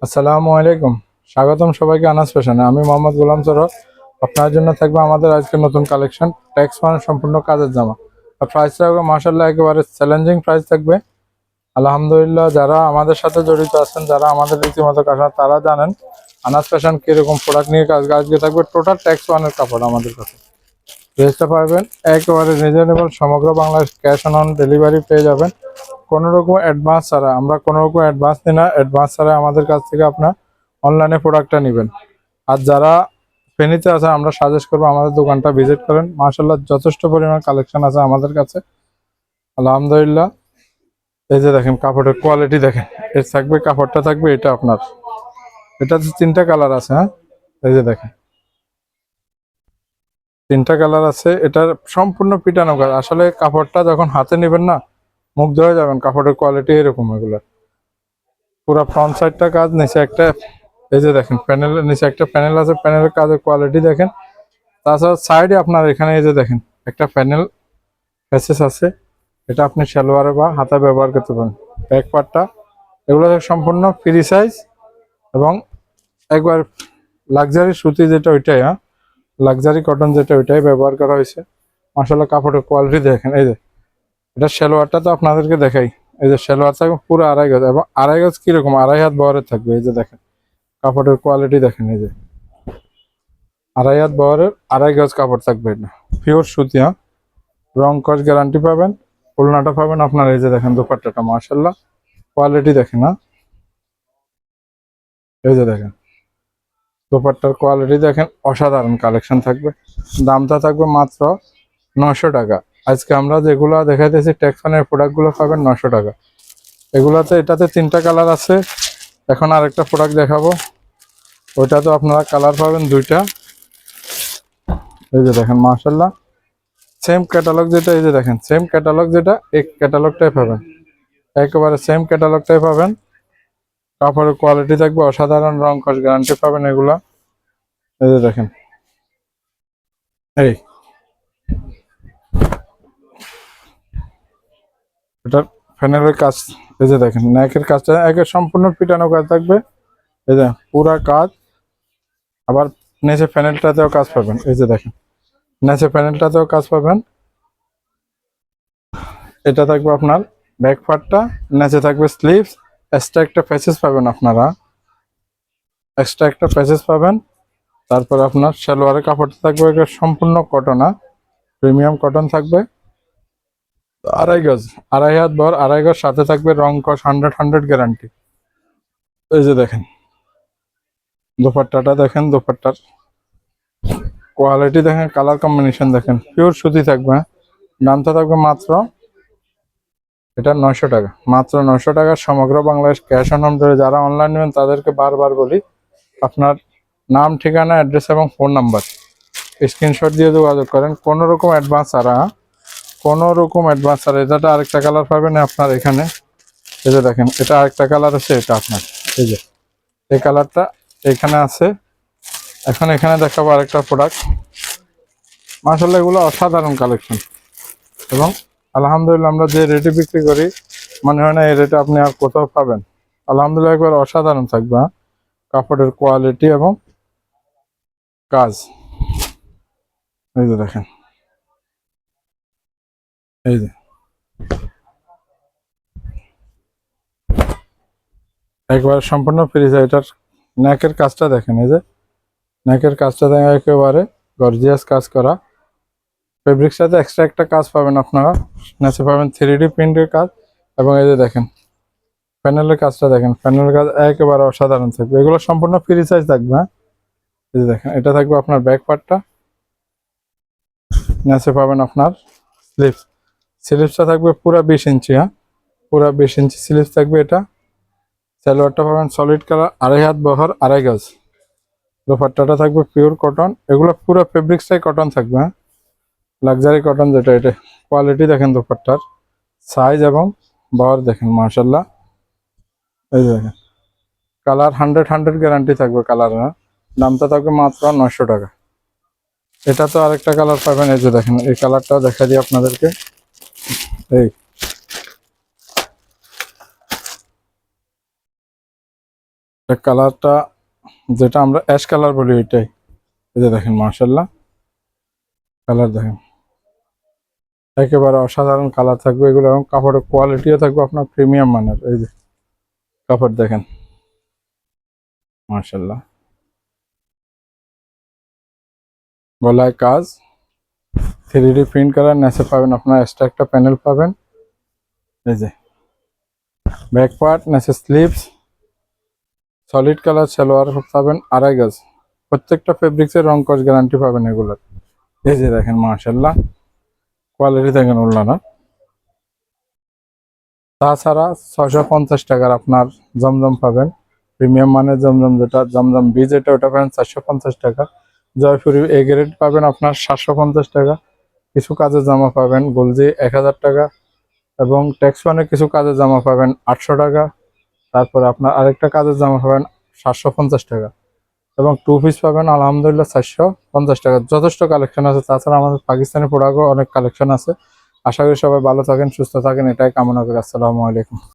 আসসালামু আলাইকুম। স্বাগতম সবাইকে আনাস ফ্যাশনে। আমি মোহাম্মদ গোলাম সরোয়ার। আপনার জন্য থাকবে আমাদের আজকে নতুন কালেকশন ট্যাক্স মানে সম্পূর্ণ কাজের জামা। আর প্রাইস থাকবে মাশাআল্লাহ একেবারে চ্যালেঞ্জিং প্রাইস থাকবে। আলহামদুলিল্লাহ, যারা আমাদের সাথে জড়িত আছেন, যারা আমাদের রীতিমতো কাস্টমার, তারা জানেন আনাস ফ্যাশন কিরকম প্রোডাক্ট নিয়ে কাজ। আজকে থাকবে টোটাল ট্যাক্স ওয়ানের কাপড় আমাদের কাছে। ড্রেসটা পাবেন একেবারে রিজনেবল, সমগ্র বাংলাদেশ ক্যাশ অন ডেলিভারি পেয়ে যাবেন। কোনো রকম অ্যাডভান্স ছাড়া, আমরা কোনো রকম অ্যাডভান্স নিই না। অ্যাডভান্স ছাড়া আমাদের কাছ থেকে আপনার অনলাইনে প্রোডাক্টটা নেবেন। আর যারা ফেনীতে আছে, আমরা সাজেস্ট করবো আমাদের দোকানটা ভিজিট করেন। মাশাআল্লাহ যথেষ্ট পরিমাণ কালেকশন আছে আমাদের কাছে আলহামদুলিল্লাহ। এই যে দেখেন কাপড়ের কোয়ালিটি দেখেন। এর থাকবে কাপড়টা থাকবে এটা আপনার, এটাতে তিনটা কালার আছে। হ্যাঁ, এই যে দেখেন তিনটা কালার আছে। এটার সম্পূর্ণ পিটানো কাজ। আসলে কাপড়টা যখন হাতে নেবেন না, মুগ্ধ হয়ে যাবেন। কাপড়ের কোয়ালিটি এরকম। এগুলো পুরো ফ্রন্ট সাইডটা কাজ, নিচে একটা এই যে দেখেন প্যানেলের নিচে একটা প্যানেল আছে। প্যানেলের কাজের কোয়ালিটি দেখেন। তাছাড়া সাইডে আপনার এখানে এই যে দেখেন একটা প্যানেল ফেসেস আছে। এটা আপনি সালোয়ারে বা হাতে ব্যবহার করতে পারেন। ব্যাক পার্টটা এগুলো সম্পূর্ণ ফ্রি সাইজ এবং একবার লাক্সারি সুতি যেটা ওইটাই, হ্যাঁ লাক্সারি কটন যেটা ওইটাই ব্যবহার করা হয়েছে। মাশাআল্লাহ কাপড়ের কোয়ালিটি দেখেন। এই যে এটা সালোয়ারটা তো আপনাদেরকে দেখাই। এই যে সালোয়ার থাকবে পুরো আড়াই গজ, এবং আড়াই গজ কিরকম আড়াই হাত বহরের থাকবে। এই যে দেখেন কাপড়ের কোয়ালিটি দেখেন। এই যে আড়াই হাত বহরের আড়াই গজ কাপড় থাকবে। এটা পিওর সুতি, হ্যাঁ রং কস গ্যারান্টি পাবেন। ওড়নাটা পাবেন আপনার। এই যে দেখেন দোপাট্টাটা মাশাআল্লাহ কোয়ালিটি দেখেন। হ্যাঁ এই যে দেখেন দোপাট্টার কোয়ালিটি দেখেন, অসাধারণ কালেকশন থাকবে। দামটা থাকবে মাত্র 900 টাকা। আজকে আমরা যেগুলো দেখাইতেছি টেক্সনের প্রোডাক্টগুলো পাবেন 900 টাকা। এগুলাতে এটাতে তিনটা কালার আছে। এখন আরেকটা প্রোডাক্ট দেখাবো, ওইটা তো আপনারা কালার পাবেন দুইটা। এই যে দেখেন মাশাআল্লাহ সেম ক্যাটালগ যেটা, এই যে দেখেন সেম ক্যাটালগ যেটা, এই ক্যাটালগটাই পাবেন। একেবারে সেম ক্যাটালগটাই পাবেন। কাপড়ের কোয়ালিটি থাকবে অসাধারণ, রং কস গ্যারান্টি পাবেন এগুলা। এই যে দেখেন এই এটার ফ্যানেলের কাজ। এই যে দেখেন নেকের কাজটা একে সম্পূর্ণ পিটানো কাজ থাকবে। এই যে পুরা কাজ। আবার নিচে প্যানেলটাতেও কাজ পাবেন। এই যে দেখেন নিচে প্যানেলটাতেও কাজ পাবেন। এটা থাকবে আপনার ব্যাক পার্টটা, নিচে থাকবে স্লিভস। এক্সট্রা একটা প্যাচেস পাবেন আপনারা, এক্সট্রা একটা প্যাচেস পাবেন। তারপর আপনার সালোয়ারের কাপড়টা থাকবে এটা সম্পূর্ণ কটন, প্রিমিয়াম কটন থাকবে। আড়াই গজ, আড়াই হাত বর, আড়াই গজ, সাথে থাকবে রং কস 100 গ্যারান্টি। এই যে দেখেন দোপাট্টাটা দেখেন, দোপাট্টার কোয়ালিটি দেখেন, কালার কম্বিনেশন দেখেন, পিওর সুতি থাকবে। দামটা থাকবে মাত্র এটা 900 টাকা। মাত্র 900 টাকা, সমগ্র Bangladesh cash on home delivery. যারা অনলাইন নেবেন তাদেরকে বারবার বলি আপনার নাম, ঠিকানা, অ্যাড্রেস এবং ফোন নাম্বার স্ক্রিনশট দিয়ে যোগাযোগ করেন। কোনো রকম অ্যাডভান্স ছাড়া, কোনো রকম অ্যাডভান্স ছাড়া। এটা আরেকটা কালার পাবেন আপনার এখানে। এই যে দেখেন এটা আরেকটা কালার আছে। এটা আপনার এই যে এই কালারটা এখানে আছে। এখন এখানে দেখাবো আরেকটা প্রোডাক্ট। মাশাআল্লাহ এগুলো অসাধারণ কালেকশন, এবং আলহামদুলিল্লাহ আমরা যে রেটে বিক্রি করি মনে হয় না এই রেটে আপনি আর কোথাও পাবেন। আলহামদুলিল্লাহ একবার অসাধারণ থাকবে। কাপড়ের কোয়ালিটি এবং কাজ। এই যে দেখেন এই যে একবার সম্পূর্ণ ফ্রি। এটার নেকের কাজটা দেখেন। এই যে নেকের কাজটা দেখেন, একেবারে গর্জিয়াস কাজ করা। ফেব্রিক্স সাথে এক্সট্রা একটা কাজ পাবেন আপনারা। নেচে পাবেন 3D প্রিন্টের কাজ। এবং এই যে দেখেন প্যানেলের কাজটা দেখেন, প্যানেলের কাজ একেবারে অসাধারণ থাকবে। এগুলো সম্পূর্ণ ফ্রি সাইজ থাকবে। এই যে দেখেন এটা থাকবে আপনার ব্যাক পার্টটা, নেচে পাবেন আপনার স্লিভস। স্লিভসটা থাকবে পুরো 20 ইঞ্চি। পুরো 20 ইঞ্চি স্লিভস থাকবে এটা। সালোয়ারটা পাবেন সলিড কালার, আড়াই হাত বহর, আড়াই গজ। দোপাট্টাটা থাকবে পিওর কটন। এগুলো পুরো ফেব্রিক্সটাই কটন থাকবে। লাক্সারি কটন যেটা, এটা কোয়ালিটি দেখেন দোপাট্টার সাইজ এবং বহর দেখেন মাশাআল্লাহ। এই যে দেখেন কালার 100 গ্যারান্টি থাকবে কালার। দামটা থাকবে মাত্র 900 টাকা। এটা তো আরেকটা কালার পাবেন। এই যে দেখেন এই কালারটাও দেখা দিই আপনাদেরকে। এই কালারটা যেটা আমরা অ্যাশ কালার বলি ওইটাই। এই যে দেখেন মাশাআল্লাহ, কালার দেখেন একেবারে অসাধারণ কালার থাকবে এগুলো, এবং কাপড়ের কোয়ালিটিও থাকবে আপনার প্রিমিয়াম মানের। এই যে কাপড় দেখেন মাশাআল্লাহ, গলায় কাজ 3D প্রিন্ট করার, নেচে পাবেন আপনার এক্সট্রা একটা প্যানেল পাবেন। এই যে ব্যাক পার্ট, নেচে স্লিভস, সলিড কালার সালোয়ার পাবেন 2.5 গজ। প্রত্যেকটা ফেব্রিক্সের রং কস গ্যারান্টি পাবেন এগুলোর। এই যে দেখেন মাশাআল্লাহ, কোয়ালিটি দেখেন ওড়নাটা। তাছাড়া 650 টাকার আপনার জমজম পাবেন, প্রিমিয়াম মানের জমজম, যেটা জমজম বি যেটা ওটা পাবেন 450 টাকা। জয়পুরি এ গ্রেড পাবেন আপনার 750 টাকা। কিছু কাজের জামা পাবেন গোলজি 1000 টাকা, এবং টেক্সওয়ানের কিছু কাজের জামা পাবেন 800 টাকা। তারপরে আপনার আরেকটা কাজের জামা পাবেন 750 টাকা, এবং টু পিস পাবেন আলহামদুলিল্লাহ 450 টাকা। যথেষ্ট কালেকশন আছে। তাছাড়া আমাদের পাকিস্তানি প্রোডাক্টও অনেক কালেকশন আছে। আশা করি সবাই ভালো থাকেন, সুস্থ থাকেন, এটাই কামনা করি। আসসালামু আলাইকুম।